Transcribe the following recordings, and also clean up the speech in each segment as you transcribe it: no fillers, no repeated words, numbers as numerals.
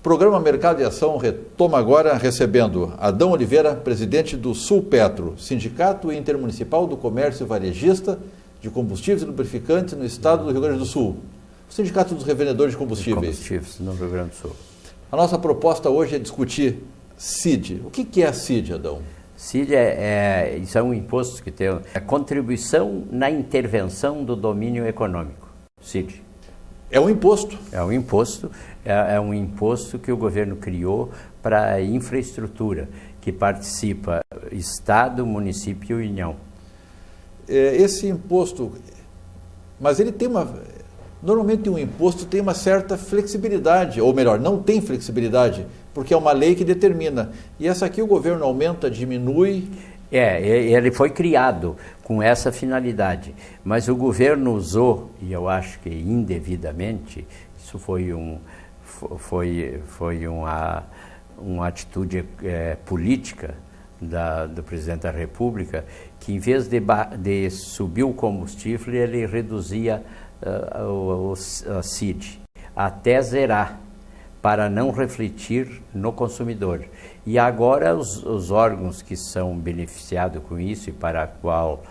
Programa Mercado e Ação retoma agora recebendo Adão Oliveira, presidente do Sulpetro, Sindicato Intermunicipal do Comércio Varejista de Combustíveis e Lubrificantes no estado do Rio Grande do Sul. O Sindicato dos Revendedores de Combustíveis. Combustíveis no Rio Grande do Sul. A nossa proposta hoje é discutir CID. O que é a CID, Adão? CID isso é um imposto que tem a contribuição na intervenção do domínio econômico. CID. É um imposto. É um imposto que o governo criou para a infraestrutura, que participa Estado, município e União. Esse imposto, mas ele tem normalmente um imposto tem uma certa flexibilidade, ou melhor, não tem flexibilidade, porque é uma lei que determina. E essa aqui o governo aumenta, diminui. Ele foi criado com essa finalidade, mas o governo usou, e eu acho que indevidamente, isso foi uma atitude política do presidente da República, que em vez de subir o combustível, ele reduzia a CID até zerar, para não refletir no consumidor. E agora os órgãos que são beneficiados com isso e para a qual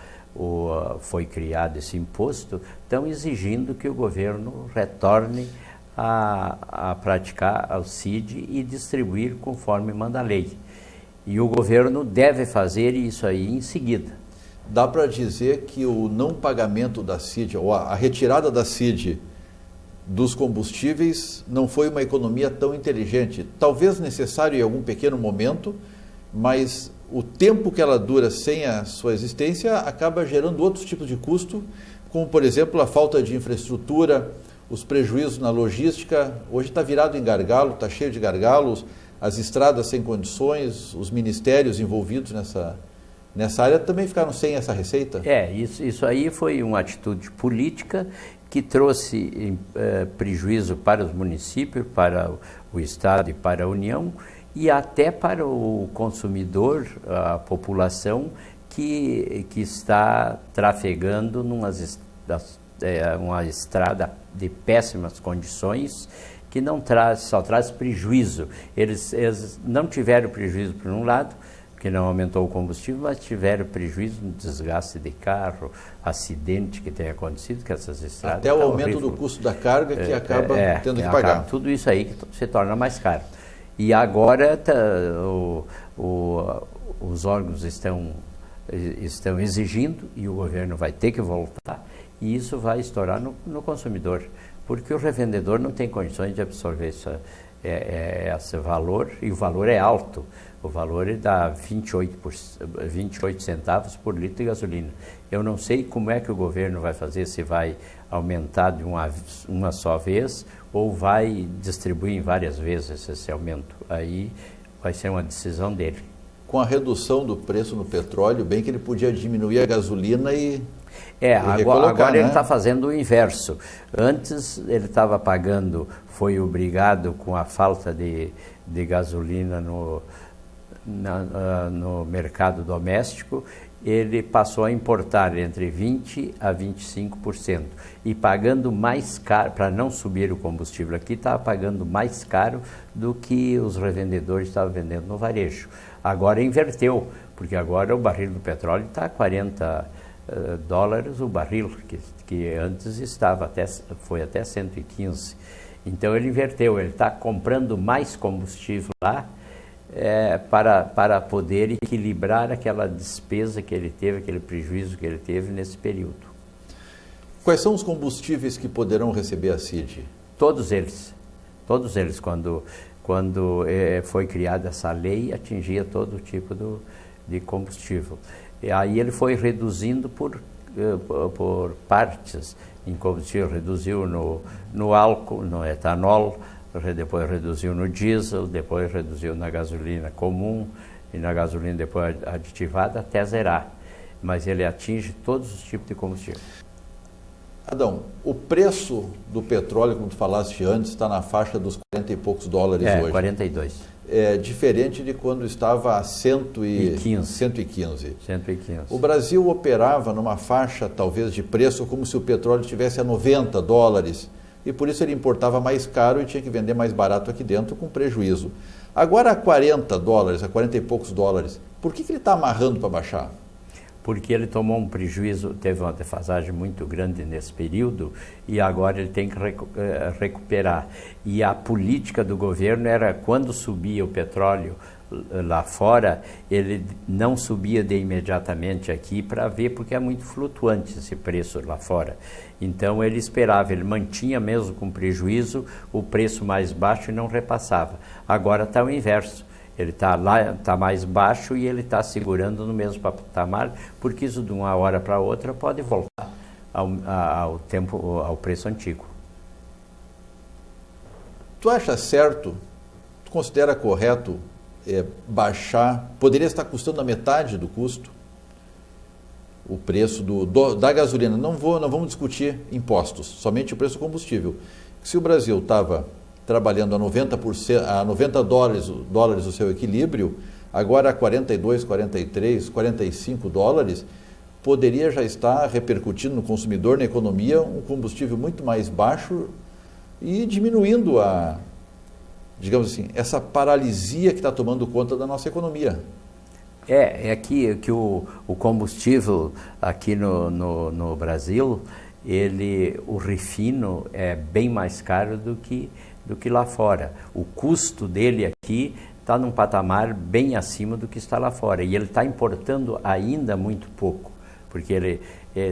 foi criado esse imposto, estão exigindo que o governo retorne a praticar o CID e distribuir conforme manda a lei. E o governo deve fazer isso aí em seguida. Dá para dizer que o não pagamento da CID, ou a retirada da CID dos combustíveis não foi uma economia tão inteligente, talvez necessário em algum pequeno momento, mas o tempo que ela dura sem a sua existência acaba gerando outros tipos de custo, como por exemplo a falta de infraestrutura, os prejuízos na logística. Hoje está virado em gargalo, está cheio de gargalos, as estradas sem condições, os ministérios envolvidos nessa área também ficaram sem essa receita? Isso aí foi uma atitude política que trouxe prejuízo para os municípios, para o Estado e para a União, e até para o consumidor, a população que está trafegando uma estrada de péssimas condições, que só traz prejuízo. Eles não tiveram prejuízo por um lado, que não aumentou o combustível, mas tiveram prejuízo no desgaste de carro, acidente que tem acontecido, que essas estradas... Até o aumento do custo da carga que acaba tendo que pagar. Tudo isso aí que se torna mais caro. E agora os órgãos estão exigindo, e o governo vai ter que voltar, e isso vai estourar no consumidor, porque o revendedor não tem condições de absorver esse valor, e o valor é alto. O valor dá 28 centavos por litro de gasolina. Eu não sei como é que o governo vai fazer, se vai aumentar de uma só vez ou vai distribuir em várias vezes esse aumento. Aí vai ser uma decisão dele. Com a redução do preço no petróleo, bem que ele podia diminuir a gasolina e agora ele está fazendo o inverso. Antes ele estava pagando, foi obrigado com a falta de gasolina no mercado doméstico, ele passou a importar entre 20% a 25%, e pagando mais caro, para não subir o combustível aqui, estava pagando mais caro do que os revendedores estavam vendendo no varejo. Agora inverteu, porque agora o barril do petróleo está a 40 dólares o barril, que antes foi até 115. Então ele inverteu, ele está comprando mais combustível lá, para poder equilibrar aquela despesa que ele teve, aquele prejuízo que ele teve nesse período. Quais são os combustíveis que poderão receber a CID? Todos eles. Quando foi criada essa lei, atingia todo tipo de combustível. E aí ele foi reduzindo por partes em combustível, reduziu no álcool, no etanol, depois reduziu no diesel, depois reduziu na gasolina comum e na gasolina depois aditivada até zerar. Mas ele atinge todos os tipos de combustível. Adão, o preço do petróleo, como tu falaste antes, está na faixa dos 40 e poucos dólares hoje. 42. É diferente de quando estava a 115. O Brasil operava numa faixa, talvez, de preço como se o petróleo estivesse a 90 dólares. e por isso ele importava mais caro e tinha que vender mais barato aqui dentro com prejuízo. Agora a 40 dólares, a 40 e poucos dólares, por que ele está amarrando para baixar? Porque ele tomou um prejuízo, teve uma defasagem muito grande nesse período e agora ele tem que recuperar. E a política do governo era, quando subia o petróleo lá fora, ele não subia de imediatamente aqui para ver, porque é muito flutuante esse preço lá fora. Então ele esperava, ele mantinha mesmo com prejuízo o preço mais baixo e não repassava. Agora está o inverso. Ele está lá, está mais baixo e ele está segurando no mesmo patamar, porque isso de uma hora para outra pode voltar ao preço antigo. Tu acha certo, tu considera correto baixar, poderia estar custando a metade do custo, o preço da gasolina? Não vamos discutir impostos, somente o preço do combustível. Se o Brasil estava trabalhando a 90 dólares o seu equilíbrio, agora a 42, 43, 45 dólares, poderia já estar repercutindo no consumidor, na economia, um combustível muito mais baixo e diminuindo digamos assim, essa paralisia que está tomando conta da nossa economia. É que o combustível aqui no Brasil, o refino é bem mais caro do que lá fora. O custo dele aqui está num patamar bem acima do que está lá fora. E ele está importando ainda muito pouco, porque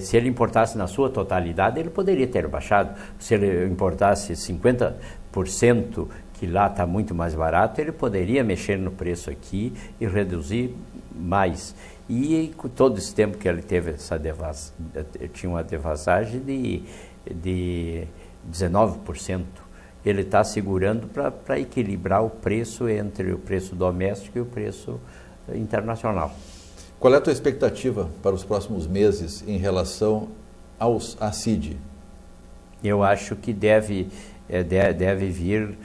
se ele importasse na sua totalidade, ele poderia ter baixado. Se ele importasse 50%, que lá está muito mais barato, ele poderia mexer no preço aqui e reduzir mais. E com todo esse tempo que ele teve tinha uma defasagem de 19%. Ele está segurando para equilibrar o preço entre o preço doméstico e o preço internacional. Qual é a tua expectativa para os próximos meses em relação à CID? Eu acho que deve vir,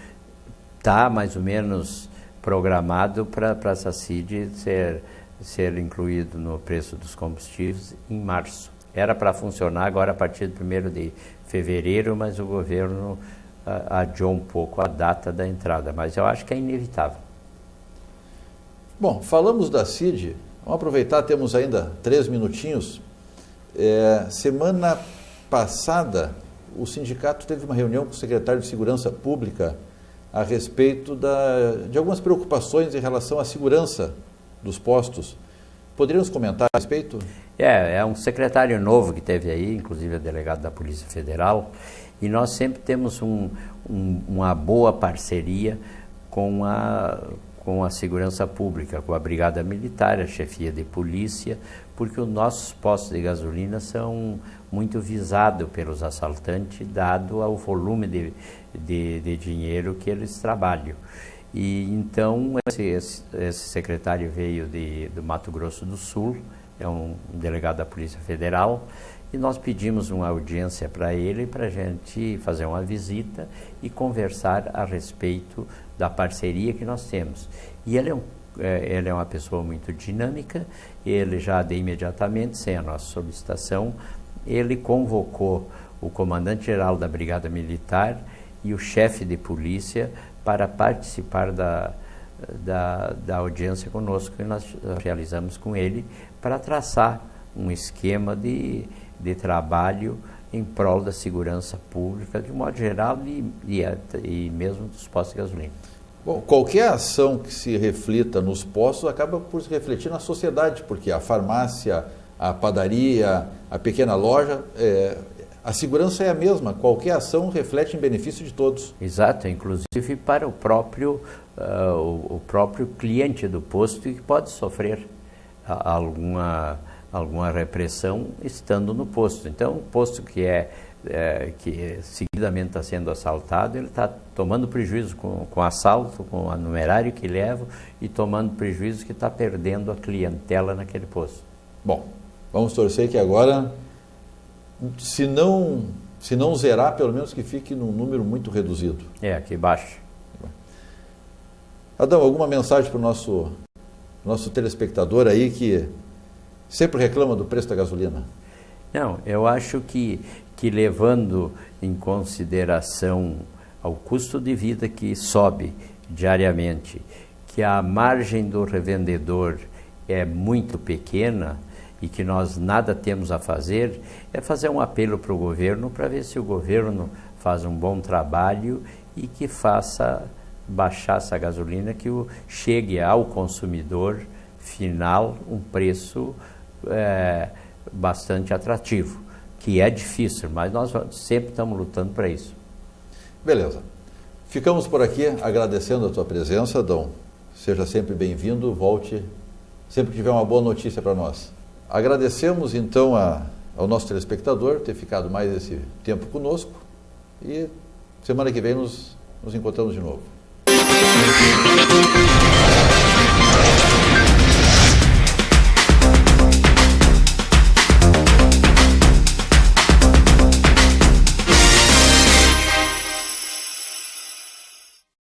está mais ou menos programado para essa CID ser incluído no preço dos combustíveis em março. Era para funcionar agora a partir do 1º de fevereiro, mas o governo adiou um pouco a data da entrada, mas eu acho que é inevitável. Bom, falamos da CID, vamos aproveitar, temos ainda 3 minutinhos. Semana passada, o sindicato teve uma reunião com o secretário de Segurança Pública a respeito de algumas preocupações em relação à segurança dos postos. Poderíamos comentar a respeito? É um secretário novo que teve aí, inclusive é delegado da Polícia Federal, e nós sempre temos uma boa parceria com a segurança pública, com a Brigada Militar, a chefia de polícia, porque os nossos postos de gasolina são muito visados pelos assaltantes, dado ao volume de dinheiro que eles trabalham. E então esse secretário veio do Mato Grosso do Sul, é um delegado da Polícia Federal, e nós pedimos uma audiência para ele, para a gente fazer uma visita e conversar a respeito da parceria que nós temos. E ele é uma pessoa muito dinâmica, ele já de imediatamente, sem a nossa solicitação, ele convocou o comandante-geral da Brigada Militar e o chefe de polícia para participar da audiência conosco, que nós realizamos com ele, para traçar um esquema de trabalho em prol da segurança pública, de modo geral, e mesmo dos postos de gasolina. Bom, qualquer ação que se reflita nos postos acaba por se refletir na sociedade, porque a farmácia, a padaria, a pequena loja, a segurança é a mesma. Qualquer ação reflete em benefício de todos. Exato, inclusive para o próprio cliente do posto, que pode sofrer alguma repressão estando no posto. Então, o posto que seguidamente está sendo assaltado, ele está tomando prejuízo com assalto, com o numerário que leva, e tomando prejuízo que está perdendo a clientela naquele posto. Bom, vamos torcer que agora, se não zerar, pelo menos que fique num número muito reduzido. Aqui baixo. Adão, alguma mensagem para o nosso telespectador aí que sempre reclama do preço da gasolina? Não, eu acho que que, levando em consideração ao custo de vida que sobe diariamente, que a margem do revendedor é muito pequena e que nós nada temos a fazer, é fazer um apelo para o governo para ver se o governo faz um bom trabalho e que faça baixar essa gasolina, que chegue ao consumidor final um preço bastante atrativo, que é difícil, mas nós sempre estamos lutando para isso. Beleza. Ficamos por aqui agradecendo a tua presença, Adão. Seja sempre bem-vindo, volte sempre que tiver uma boa notícia para nós. Agradecemos então ao nosso telespectador ter ficado mais esse tempo conosco e semana que vem nos encontramos de novo.